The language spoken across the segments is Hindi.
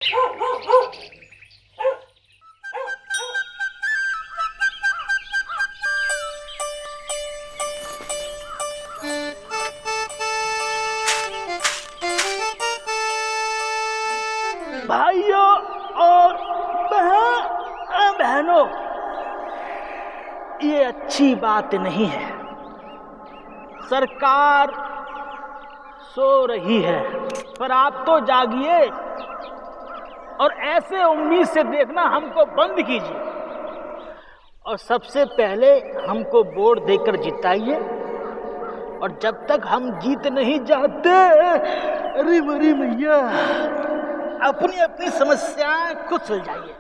भाइयों और बहनों, ये अच्छी बात नहीं है। सरकार सो रही है, पर आप तो जागिए और ऐसे उम्मीद से देखना हमको बंद कीजिए और सबसे पहले हमको वोट देकर जिताइए। और जब तक हम जीत नहीं जाते, अरे मरी मैया, अपनी अपनी समस्याएं खुद सुलझाइए।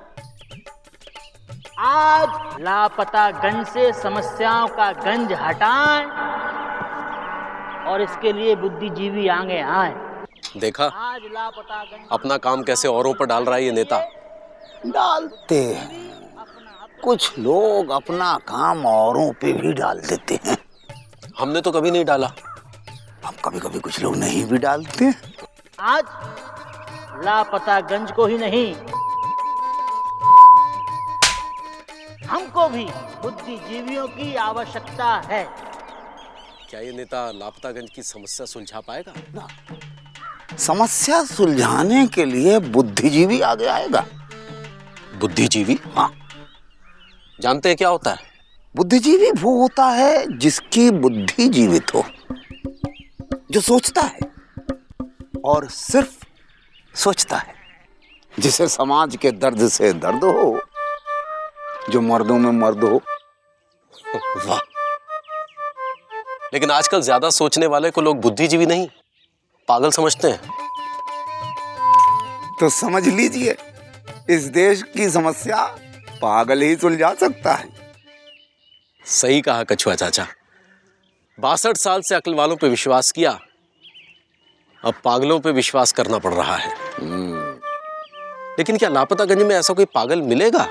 आज लापता गंज से समस्याओं का गंज हटाएं और इसके लिए बुद्धिजीवी आगे आए। देखा आज लापता गंज अपना काम कैसे औरों पर डाल रहा है ये नेता। डालते हैं कुछ लोग, अपना काम औरों पे भी डाल देते हैं। हमने तो कभी नहीं डाला। हम कभी कभी कुछ लोग नहीं भी डालते। आज लापता गंज को ही नहीं, हमको भी बुद्धिजीवियों की आवश्यकता है। क्या ये नेता लापतागंज की समस्या सुलझा पाएगा? ना, समस्या सुलझाने के लिए बुद्धिजीवी आगे आएगा। बुद्धिजीवी? हाँ। जानते हैं क्या होता है? बुद्धिजीवी वो होता है जिसकी बुद्धि जीवित हो, जो सोचता है और सिर्फ सोचता है, जिसे समाज के दर्द से दर्द हो, जो मर्दों में मर्द हो। वाह! लेकिन आजकल ज्यादा सोचने वाले को लोग बुद्धिजीवी नहीं, पागल समझते हैं। तो समझ लीजिए, इस देश की समस्या पागल ही सुलझा सकता है। सही कहा कछुआ चाचा। 62 साल से अक्ल वालों पे विश्वास किया, अब पागलों पे विश्वास करना पड़ रहा है। लेकिन क्या लापतागंज में ऐसा कोई पागल मिलेगा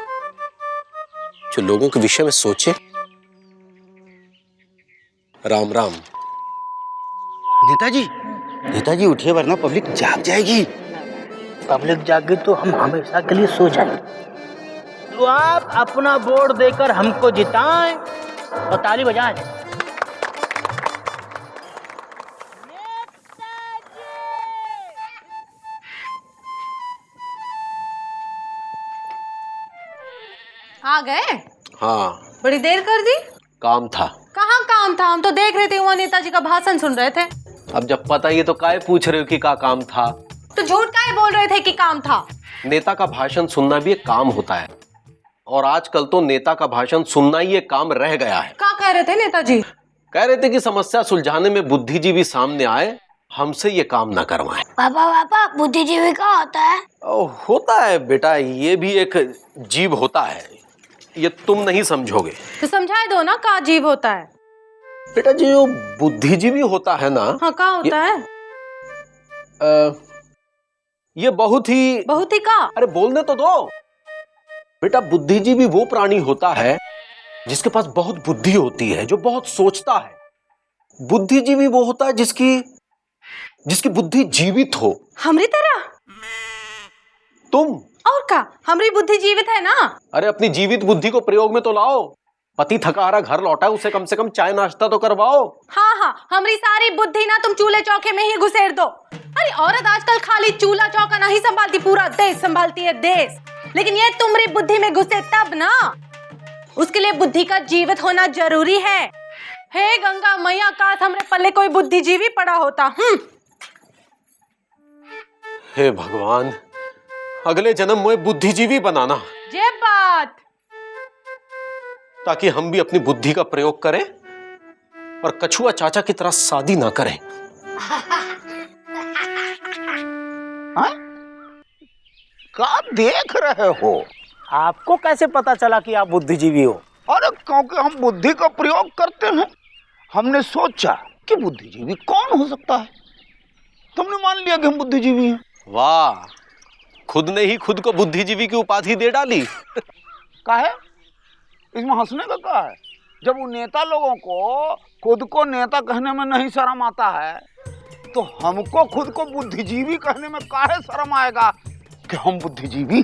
जो लोगों के विषय में सोचे? राम राम। नेताजी उठिए, वरना पब्लिक जाग जाएगी। पब्लिक जागे तो हम हमेशा के लिए सो जाएं। तो आप अपना वोट देकर हमको जिताएं और ताली बजाएं। आ गए? हाँ, बड़ी देर कर दी। काम था। कहाँ काम था? हम तो देख रहे थे, वहाँ नेताजी का भाषण सुन रहे थे। अब जब पता ही है तो काहे पूछ रहे हो कि का काम था? तो झूठ काहे बोल रहे थे कि काम था? नेता का भाषण सुनना भी एक काम होता है, और आजकल तो नेता का भाषण सुनना ही एक काम रह गया है। क्या कह रहे थे नेताजी? कह रहे थे कि समस्या सुलझाने में बुद्धिजीवी सामने आए, हमसे ये काम ना करवाएं। पापा बुद्धिजीवी क्या होता है? होता है बेटा, ये भी एक जीव होता है, ये तुम नहीं समझोगे। तो समझाए दो ना, क्या जीव होता है? बेटा जो बुद्धिजीवी होता है ना, हाँ, क्या होता है? ये बहुत ही का? अरे बोलने तो दो बेटा। बुद्धिजीवी वो प्राणी होता है जिसके पास बहुत बुद्धि होती है, जो बहुत सोचता है। बुद्धिजीवी वो होता है जिसकी बुद्धि जीवित हो। हमारी तरह? तुम और क्या, हमारी बुद्धि जीवित है ना? अरे अपनी जीवित बुद्धि को प्रयोग में तो लाओ। पति थका हारा घर लौटा है, उसे कम से कम चाय नाश्ता तो करवाओ। हाँ, हमारी सारी बुद्धि ना तुम चूल्हे चौके में ही घुसेड़ दो। अरे औरत आजकल खाली चूल्हा चौका नहीं संभालती, पूरा देश संभालती है, देश। लेकिन ये तुम्हारी बुद्धि में घुसे तब ना। उसके लिए बुद्धि का जीवित होना जरूरी है। हे गंगा मैया, काश हमरे पल्ले कोई बुद्धिजीवी पड़ा होता। हे भगवान, अगले जन्म में बुद्धिजीवी बनाना, ये बात, ताकि हम भी अपनी बुद्धि का प्रयोग करें और कछुआ चाचा की तरह शादी ना करें। क्या देख रहे हो? आपको कैसे पता चला कि आप बुद्धिजीवी हो? अरे क्योंकि हम बुद्धि का प्रयोग करते हैं। हमने सोचा कि बुद्धिजीवी कौन हो सकता है, तुमने मान लिया कि हम बुद्धिजीवी हैं। वाह, खुद ने ही खुद को बुद्धिजीवी की उपाधि दे डाली। काहे? इसमें हंसने का क्या है? जब उन नेता लोगों को खुद को नेता कहने में नहीं शर्म आता है, तो हमको खुद को बुद्धिजीवी कहने में काहे शर्म आएगा? कि हम बुद्धिजीवी।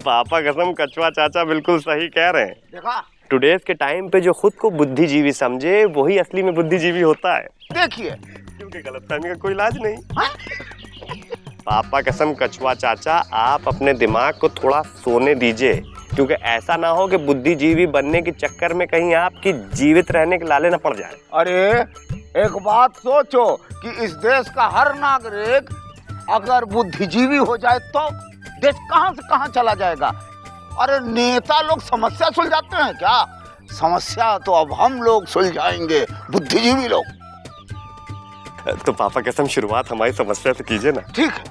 पापा कसम कछुआ चाचा बिल्कुल सही कह रहे हैं। देखा, टुडेज के टाइम पे जो खुद को बुद्धिजीवी समझे वही असली में बुद्धिजीवी होता है। देखिए, क्योंकि गलतफहमी का कोई इलाज नहीं। पापा कसम कछुआ चाचा, आप अपने दिमाग को थोड़ा सोने दीजिए, क्योंकि ऐसा ना हो कि बुद्धिजीवी बनने के चक्कर में कहीं आपकी जीवित रहने के लाले न पड़ जाए। अरे एक बात सोचो कि इस देश का हर नागरिक अगर बुद्धिजीवी हो जाए तो देश कहां से कहां चला जाएगा। अरे नेता लोग समस्या सुलझाते हैं क्या? समस्या तो अब हम लोग सुलझाएंगे, बुद्धिजीवी लोग। तो पापा कसम शुरुआत हमारी समस्या से कीजिए ना। ठीक है,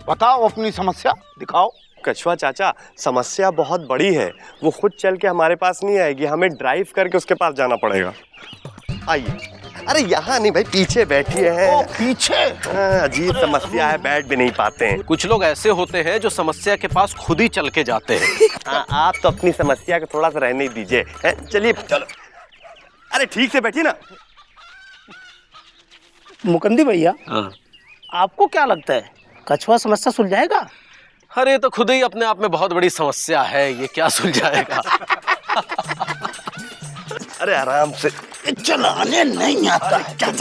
बताओ अपनी समस्या, दिखाओ। कछुआ चाचा, समस्या बहुत बड़ी है, वो खुद चल के हमारे पास नहीं आएगी, हमें ड्राइव करके उसके पास जाना पड़ेगा। आइए। अरे यहाँ नहीं भाई, पीछे बैठिए हैं। ओ, पीछे? अजीब समस्या है, बैठ भी नहीं पाते हैं। कुछ लोग ऐसे होते हैं जो समस्या के पास खुद ही चल के जाते हैं। आप तो अपनी समस्या को थोड़ा सा रहने दीजिए। चलिए चलो। अरे ठीक से बैठिए ना। मुकंदी भैया, आपको क्या लगता है कछुआ समस्या सुलझाएगा? अरे तो खुद ही अपने आप में बहुत बड़ी समस्या है, ये क्या सुलझाएगा। अरे आराम से। चलाने नहीं आता है। क्या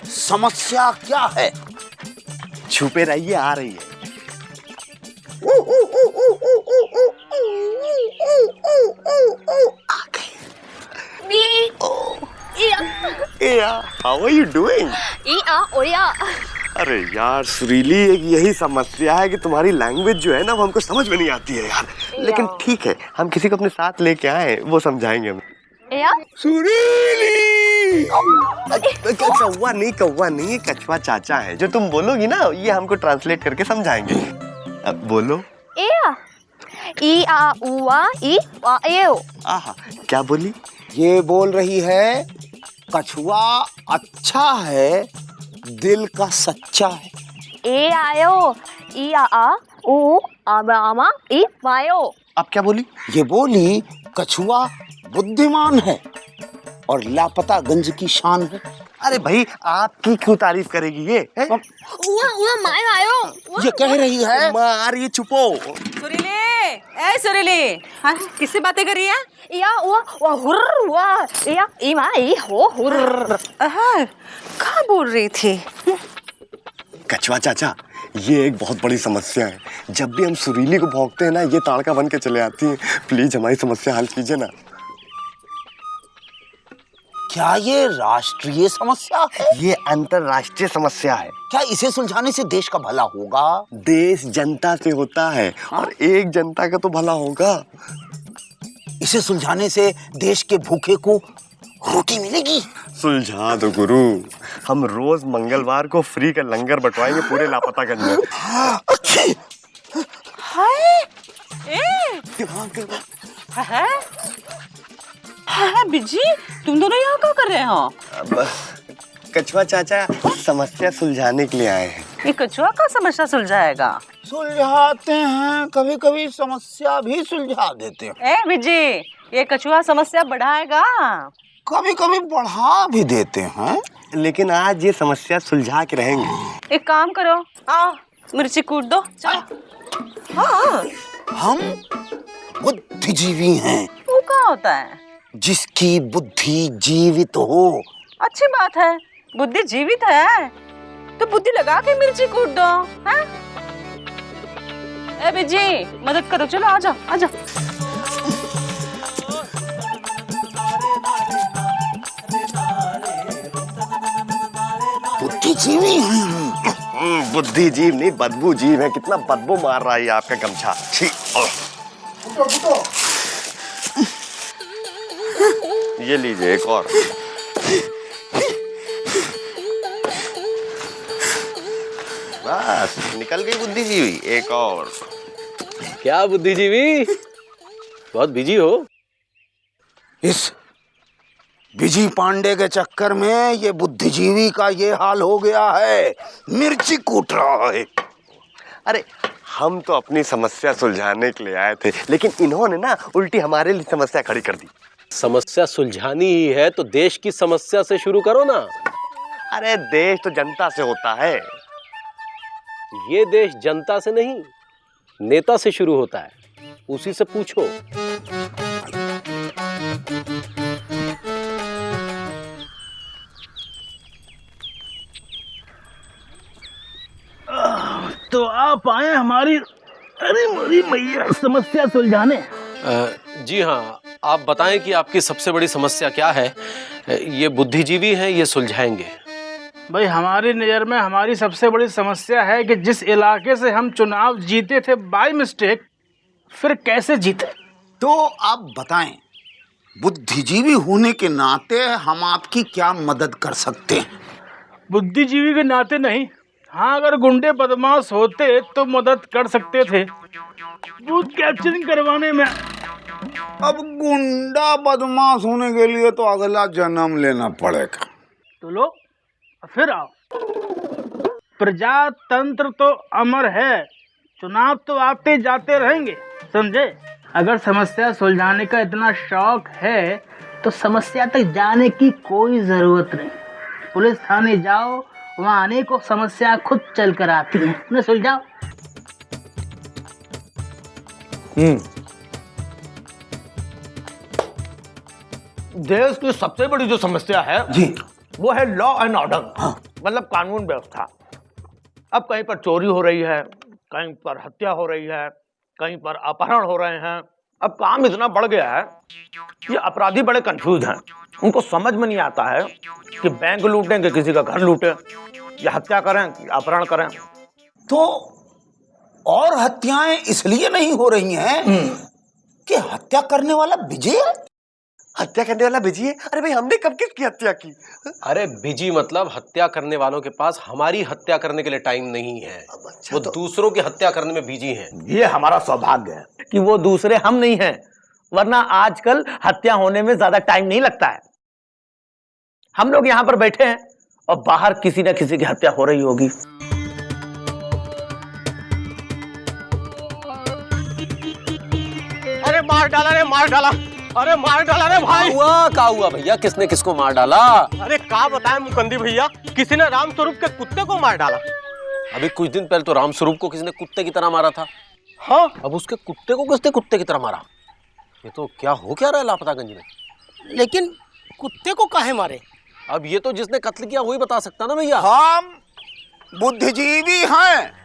समस्या क्या है? छुपे रहिए, आ रही है। How are you doing? अरे यार सुरीली, एक यही समस्या है कि तुम्हारी लैंग्वेज जो है ना वो हमको समझ में नहीं आती है यार। लेकिन ठीक है, हम किसी को अपने साथ लेके आए, वो समझाएंगे हमें। सुरीली! कौवा नहीं, कछुआ चाचा है। जो तुम बोलोगी ना ये हमको ट्रांसलेट करके समझाएंगे। अब बोलो। आहा, क्या बोली? ये बोल रही है कछुआ अच्छा है, दिल का सच्चा है। अब क्या बोली? ये बोली कछुआ बुद्धिमान है और लापता गंज की शान है। अरे भाई, आपकी क्यों तारीफ करेगी ये? ये कह रही है मार, ये चुपो। सुरीली, हाँ, किससे बातें कर रही है? कहाँ बोल रही थी? कछुआ चाचा, ये एक बहुत बड़ी समस्या है। जब भी हम सुरीली को भौंकते हैं ना, ये ताड़का बन के चले आती है। प्लीज हमारी समस्या हल कीजिए ना। क्या ये राष्ट्रीय समस्या है? ये अंतरराष्ट्रीय समस्या है। क्या इसे सुलझाने से देश का भला होगा? देश जनता से होता है और एक जनता का तो भला होगा। इसे सुलझाने से देश के भूखे को रोटी मिलेगी। सुलझा दो गुरु, हम रोज मंगलवार को फ्री का लंगर बंटवाएंगे पूरे लापतागंज में। बिजी, तुम दोनों यहाँ क्या कर रहे हो? कछुआ चाचा समस्या सुलझाने के लिए आए हैं। ये कछुआ का समस्या सुलझाएगा? सुलझाते हैं, कभी कभी समस्या भी सुलझा देते हैं। बिजी, ये कछुआ समस्या बढ़ाएगा? कभी कभी बढ़ा भी देते हैं। लेकिन आज ये समस्या सुलझा के रहेंगे। एक काम करो, आओ मिर्ची कूट दो, चलो। हाँ, हम बुद्धिजीवी हैं। वो क्या होता है? जिसकी बुद्धि जीवित हो। अच्छी बात है, बुद्धि जीवित है तो बुद्धि लगा के मिर्ची कूट दो। हैं? ए बिजी, मदद करो, चलो आ जाओ, आ जाओ। बुद्धिजीवी हैं हम। बुद्धिजीव नहीं, बदबू जीव है। कितना बदबू मार रहा है आपका गमछा। छी। ये लीजिए एक और। बस निकल गई बुद्धिजीवी। एक और। क्या बुद्धिजीवी, बहुत बिजी हो? इस बिजी पांडे के चक्कर में ये बुद्धिजीवी का ये हाल हो गया है, मिर्ची कूट रहा है। अरे हम तो अपनी समस्या सुलझाने के लिए आए थे, लेकिन इन्होंने ना उल्टी हमारे लिए समस्या खड़ी कर दी। समस्या सुलझानी ही है तो देश की समस्या से शुरू करो ना। अरे देश तो जनता से होता है। ये देश जनता से नहीं, नेता से शुरू होता है, उसी से पूछो। तो आप आए हमारी अरे मेरी मैया समस्या सुलझाने। जी हाँ, आप बताएं कि आपकी सबसे बड़ी समस्या क्या है। ये बुद्धिजीवी हैं, ये सुलझाएंगे। भाई हमारी नज़र में हमारी सबसे बड़ी समस्या है कि जिस इलाके से हम चुनाव जीते थे बाय मिस्टेक, फिर कैसे जीते। तो आप बताएं, बुद्धिजीवी होने के नाते हम आपकी क्या मदद कर सकते हैं? बुद्धिजीवी के नाते नहीं, हाँ अगर गुंडे बदमाश होते तो मदद कर सकते थे बूथ कैप्चरिंग करवाने में। अब गुंडा बदमाश होने के लिए तो अगला जन्म लेना पड़ेगा। तो लो फिर आओ, प्रजातंत्र तो अमर है, चुनाव तो आते जाते रहेंगे, समझे। अगर समस्या सुलझाने का इतना शौक है तो समस्या तक जाने की कोई जरूरत नहीं। पुलिस थाने जाओ, वहाँ अनेकों समस्या खुद चल कर आती हैं, उन्हें सुलझाओ। देश की सबसे बड़ी जो समस्या है जी, वो है लॉ एंड ऑर्डर। मतलब कानून व्यवस्था। अब कहीं पर चोरी हो रही है, कहीं पर हत्या हो रही है, कहीं पर अपहरण हो रहे हैं। अब काम इतना बढ़ गया है कि अपराधी बड़े कंफ्यूज हैं। उनको समझ में नहीं आता है कि बैंक लूटें कि किसी का घर लूटें, या हत्या करें कि अपहरण करें। तो और हत्याएं इसलिए नहीं हो रही हैं कि हत्या करने वाला विजय है। हत्या करने वाला बिजी है? अरे भाई हमने कब किसकी हत्या की? अरे बिजी मतलब हत्या करने वालों के पास हमारी हत्या करने के लिए टाइम नहीं है। वो दूसरों की हत्या करने में बिजी हैं। ये हमारा सौभाग्य है कि वो दूसरे हम नहीं हैं, वरना आजकल हत्या होने में ज्यादा टाइम नहीं लगता है। हम लोग यहाँ पर बैठे हैं और बाहर किसी न किसी की हत्या हो रही होगी। अरे मार डाला रे, मार डाला। अरे मार डाला रे भाई। क्या हुआ भैया, किसने किसको मार डाला? अरे क्या बताएं मुकंदी भैया, किसी ने रामस्वरूप के कुत्ते को मार डाला। अभी कुछ दिन पहले तो रामस्वरूप को किसी ने कुत्ते की तरह मारा था। हाँ, अब उसके कुत्ते को किसने कुत्ते की तरह मारा? ये तो क्या हो क्या रहा है लापतागंज में। लेकिन कुत्ते को काहे मारे? अब ये तो जिसने कत्ल किया वही बता सकता ना भैया। हम बुद्धिजीवी हैं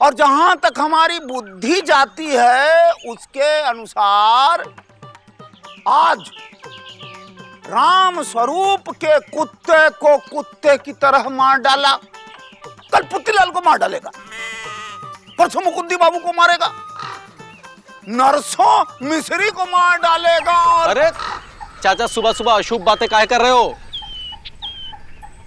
और जहां तक हमारी बुद्धि जाती है उसके अनुसार आज राम स्वरूप के कुत्ते को कुत्ते की तरह मार डाला, कल पुत्तीलाल को मार डालेगा, परसों मुकुंदी बाबू को मारेगा, नरसों मिस्री को मार डालेगा। अरे चाचा सुबह सुबह अशुभ बातें काहे कर रहे हो?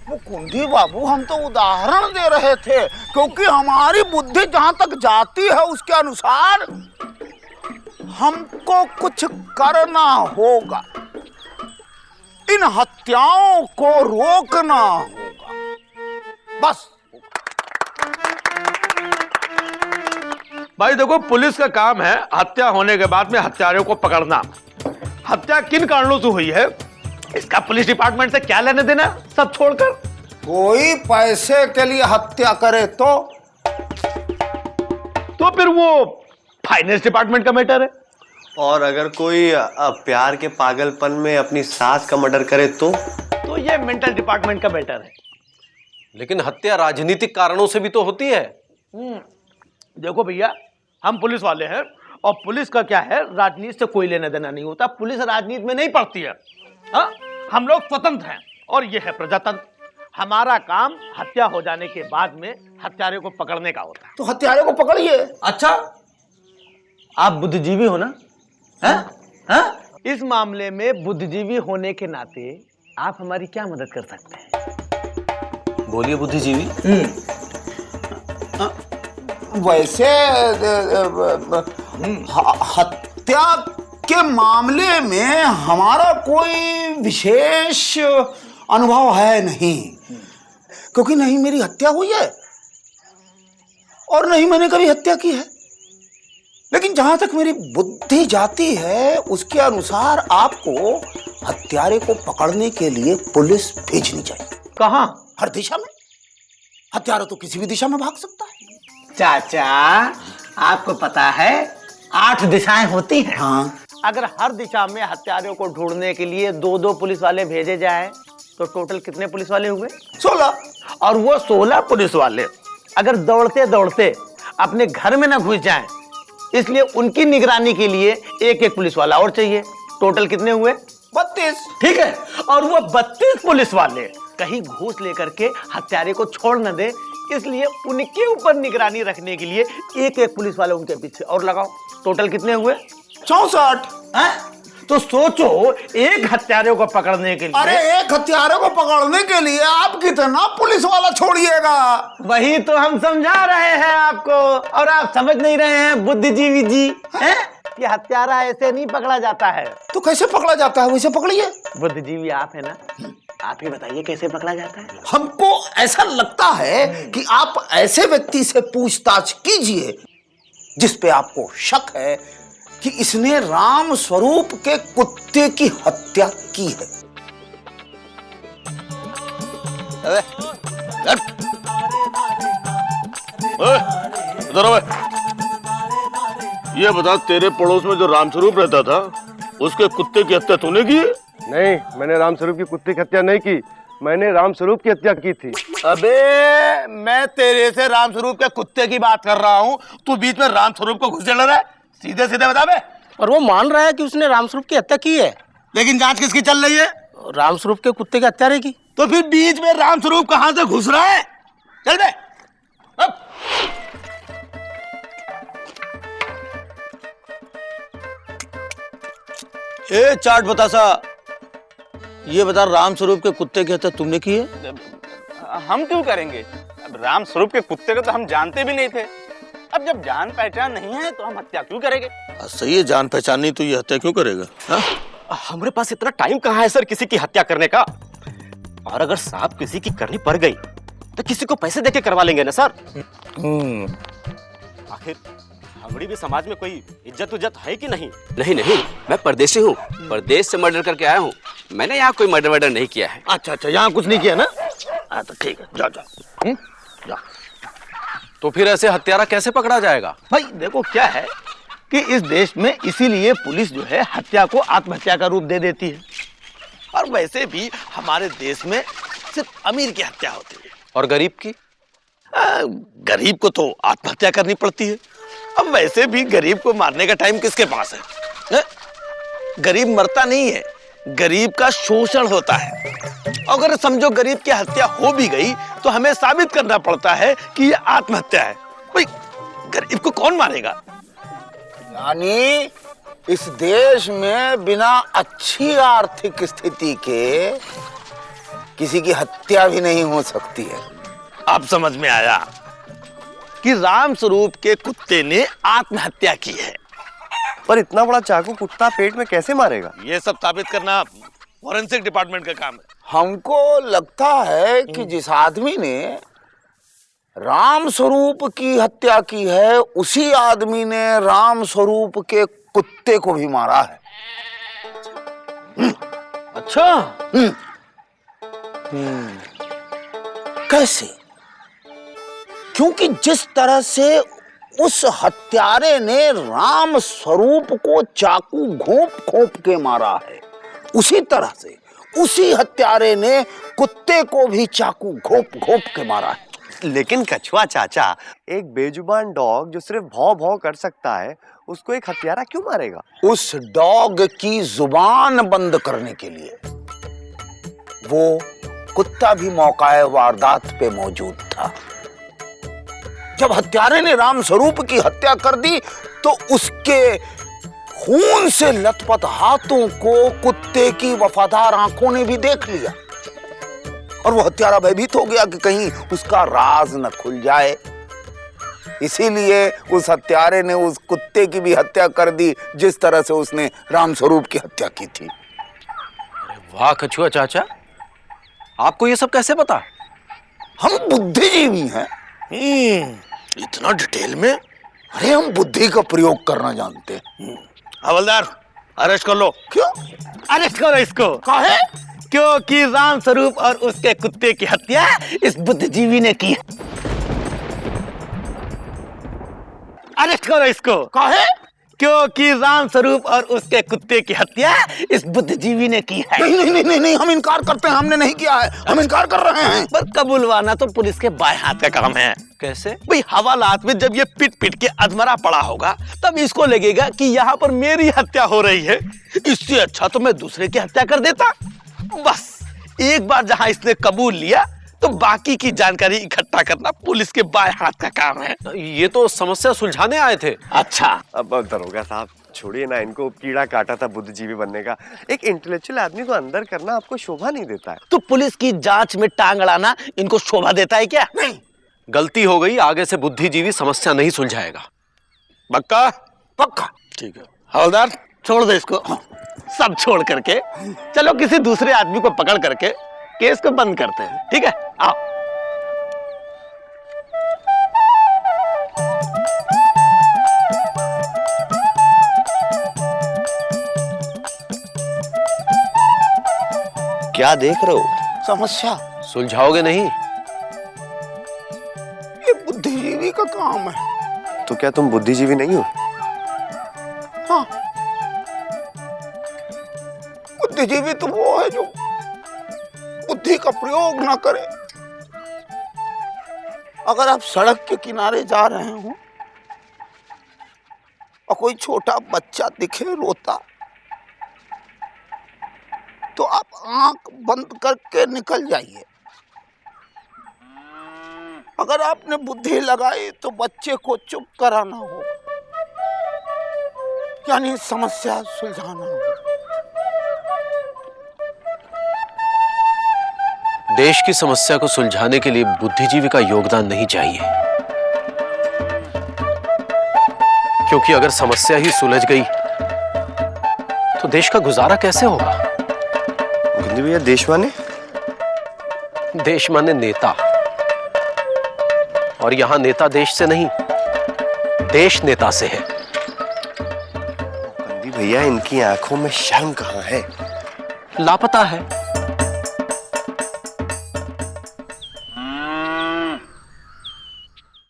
मुकुंदी बाबू हम तो उदाहरण दे रहे थे, क्योंकि हमारी बुद्धि जहां तक जाती है उसके अनुसार हमको कुछ करना होगा, इन हत्याओं को रोकना होगा, बस। भाई देखो, पुलिस का काम है हत्या होने के बाद में हत्यारों को पकड़ना। हत्या किन कारणों से हुई है इसका पुलिस डिपार्टमेंट से क्या लेने देना, सब छोड़कर। कोई पैसे के लिए हत्या करे तो फिर वो फाइनेंस डिपार्टमेंट का मैटर है। और अगर कोई प्यार के पागलपन में अपनी सास का मर्डर करे तो ये मेंटल डिपार्टमेंट का मैटर है। लेकिन हत्या राजनीतिक कारणों से भी तो होती है। देखो भैया, हम पुलिस वाले हैं और पुलिस का क्या है, राजनीति से कोई लेना देना नहीं होता। पुलिस राजनीति में नहीं पड़ती है। हाँ, हम लोग स्वतंत्र हैं और ये है प्रजातंत्र। हमारा काम हत्या हो जाने के बाद में हत्यारे को पकड़ने का होता है। तो हत्यारे को पकड़िए। अच्छा, आप बुद्धिजीवी हो ना? इस मामले में बुद्धिजीवी होने के नाते आप हमारी क्या मदद कर सकते हैं? बोलिए बुद्धिजीवी। वैसे हत्या के मामले में हमारा कोई विशेष अनुभव है नहीं, क्योंकि नहीं मेरी हत्या हुई है और नहीं मैंने कभी हत्या की है। लेकिन जहां तक मेरी बुद्धि जाती है उसके अनुसार आपको हत्यारे को पकड़ने के लिए पुलिस भेजनी चाहिए। कहां? हर दिशा में, हत्यारा तो किसी भी दिशा में भाग सकता है। चाचा, आपको पता है 8 दिशाएं होती हैं। हाँ। अगर हर दिशा में हत्यारों को ढूंढने के लिए 2-2 पुलिस वाले भेजे जाएं, तो टोटल कितने पुलिस वाले हुए? 16। और वो 16 पुलिस वाले अगर दौड़ते दौड़ते अपने घर में ना घुस जाएं, इसलिए उनकी निगरानी के लिए एक पुलिस वाला और चाहिए। टोटल कितने हुए? 32। ठीक है। और वो 32 पुलिस वाले कहीं घूस लेकर के हत्यारे को छोड़ न दे, इसलिए उनके ऊपर निगरानी रखने के लिए एक पुलिस वाला उनके पीछे और लगाओ। टोटल कितने हुए? 64। तो सोचो, एक हत्यारे को पकड़ने के लिए। अरे एक हत्यारे को पकड़ने के लिए आप कितना पुलिस वाला छोड़िएगा? वही तो हम समझा रहे हैं आपको, और आप समझ नहीं रहे हैं बुद्धिजीवी जी, हैं? कि हत्यारा ऐसे नहीं पकड़ा जाता है। तो कैसे पकड़ा जाता है? वैसे पकड़िए। बुद्धिजीवी आप है ना, आप ही बताइए कैसे पकड़ा जाता है। हमको ऐसा लगता है कि आप ऐसे व्यक्ति से पूछताछ कीजिए जिस पे आपको शक है कि इसने राम स्वरूप के कुत्ते की हत्या की है। ये बता, तेरे पड़ोस में जो रामस्वरूप रहता था, उसके कुत्ते की हत्या तूने की? नहीं, मैंने रामस्वरूप की कुत्ते की हत्या नहीं की, मैंने रामस्वरूप की हत्या की थी। अबे मैं तेरे से रामस्वरूप के कुत्ते की बात कर रहा हूँ, तू बीच में रामस्वरूप को घुस जल रहा है। सीधे सीधे बता बे। और वो मान रहा है कि उसने रामस्वरूप की हत्या की है। लेकिन जांच किसकी चल रही है? रामस्वरूप के कुत्ते के हत्यारे की। तो फिर बीच में रामस्वरूप कहां से घुस रहा है? चल बे। अब ए चाट बतासा, ये बता, रामस्वरूप के कुत्ते की हत्या तुमने की है? हम क्यों करेंगे? अब रामस्वरूप के कुत्ते को तो हम जानते भी नहीं थे। अब जब जान पहचान नहीं है तो हम हत्या क्यों करेंगे? सही है, जान पहचान नहीं तो ये हत्या क्यों करेगा? हा? हमारे पास इतना टाइम कहाँ है सर किसी की हत्या करने का? और अगर साहब किसी की करनी पड़ गई तो किसी को पैसे देके करवा लेंगे ना सर। आखिर हमारी भी समाज में कोई इज्जत है कि नहीं? नहीं नहीं, मैं परदेशी हूँ, परदेश से मर्डर करके आया हूँ। मैंने यहाँ कोई मर्डर नहीं किया है। अच्छा, यहाँ कुछ नहीं किया ना? तो ठीक है, जाओ जाओ। तो फिर ऐसे हत्यारा कैसे पकड़ा जाएगा? भाई देखो, क्या है कि इस देश में इसीलिए पुलिस जो है हत्या को आत्महत्या का रूप दे देती है। और वैसे भी हमारे देश में सिर्फ अमीर की हत्या होती है। और गरीब की? गरीब को तो आत्महत्या करनी पड़ती है। अब वैसे भी गरीब को मारने का टाइम किसके पास है? गरीब मरता नहीं है, गरीब का शोषण होता है। अगर समझो गरीब की हत्या हो भी गई तो हमें साबित करना पड़ता है कि ये आत्महत्या है। भाई गरीब को कौन मारेगा? यानी इस देश में बिना अच्छी आर्थिक स्थिति के किसी की हत्या भी नहीं हो सकती है। अब समझ में आया कि रामस्वरूप के कुत्ते ने आत्महत्या की है। पर इतना बड़ा चाकू कुत्ता पेट में कैसे मारेगा? ये सब साबित करना फॉरेंसिक डिपार्टमेंट का काम है। हमको लगता है कि जिस आदमी ने रामस्वरूप की हत्या की है, उसी आदमी ने रामस्वरूप के कुत्ते को भी मारा है। अच्छा। कैसे? क्योंकि जिस तरह से उस हत्यारे ने रामस्वरूप को चाकू घोंप के मारा है, उसी तरह से उसी हत्यारे ने कुत्ते को भी चाकू घोंप के मारा है। लेकिन कछुआ चाचा, एक बेजुबान डॉग जो सिर्फ भौं भौं कर सकता है, उसको एक हत्यारा क्यों मारेगा? उस डॉग की जुबान बंद करने के लिए वो कुत्ता भी मौकाए वारदात पे मौजूद था। जब हत्यारे ने रामस्वरूप की हत्या कर दी तो उसके खून से लथपथ हाथों को कुत्ते की वफादार आंखों ने भी देख लिया और वो हत्यारा भयभीत हो गया कि कहीं उसका राज न खुल जाए। इसीलिए उस हत्यारे ने उस कुत्ते की भी हत्या कर दी जिस तरह से उसने रामस्वरूप की हत्या की थी। वाह कछुआ चाचा, आपको ये सब कैसे पता? हम बुद्धिजीवी हैं। इतना डिटेल में? अरे हम बुद्धि का प्रयोग करना जानते हैं। हवलदार, अरेस्ट कर लो। क्यों अरेस्ट करो इसको? काहे? क्योंकि रामस्वरूप और उसके कुत्ते की हत्या इस बुद्धिजीवी ने की है। अरेस्ट करो इसको। काहे? क्योंकि राम स्वरूप और उसके कुत्ते की हत्या इस बुद्धिजीवी ने की है। नहीं नहीं नहीं नहीं नहीं, हम इनकार करते हैं, हमने नहीं किया है, हम इनकार कर रहे हैं। पर कबूलवाना तो पुलिस के बाएं हाथ का काम है। कैसे? भाई हवालात में जब ये पिट पिट के अधमरा पड़ा होगा तब इसको लगेगा कि यहाँ पर मेरी हत्या हो रही है, इससे अच्छा तो मैं दूसरे की हत्या कर देता। बस एक बार जहाँ इसने कबूल लिया तो बाकी की जानकारी इकट्ठा करना पुलिस के बाएं हाथ का काम है। ये तो समस्या सुलझाने आए थे। अच्छा, अब दरोगा साहब छोड़िए ना, इनको कीड़ा काटा था बुद्धिजीवी बनने का। एक इंटेलेक्चुअल आदमी को अंदर करना आपको शोभा नहीं देता है। तो पुलिस की जांच में टांग अड़ाना इनको शोभा देता है क्या? नहीं, गलती हो गई, आगे से बुद्धिजीवी समस्या नहीं सुलझाएगा। पक्का? पक्का। ठीक है हवलदार, छोड़ दो इसको। सब छोड़ करके चलो किसी दूसरे आदमी को पकड़ करके केस को बंद करते हैं। ठीक है, आओ। क्या देख रहे हो? समस्या सुलझाओगे नहीं? ये बुद्धिजीवी का काम है। तो क्या तुम बुद्धिजीवी नहीं हो? हाँ, बुद्धिजीवी तो वो है जो बुद्धि का प्रयोग ना करे। अगर आप सड़क के किनारे जा रहे हो और कोई छोटा बच्चा दिखे रोता, तो आप आंख बंद करके निकल जाइए। अगर आपने बुद्धि लगाई तो बच्चे को चुप कराना होगा, यानी समस्या सुलझाना होगा। देश की समस्या को सुलझाने के लिए बुद्धिजीवी का योगदान नहीं चाहिए, क्योंकि अगर समस्या ही सुलझ गई तो देश का गुजारा कैसे होगा? बुद्धि भैया देश माने? देश माने नेता, और यहां नेता देश से नहीं, देश नेता से है। बुद्धि भैया इनकी आंखों में शर्म कहाँ है? लापता है।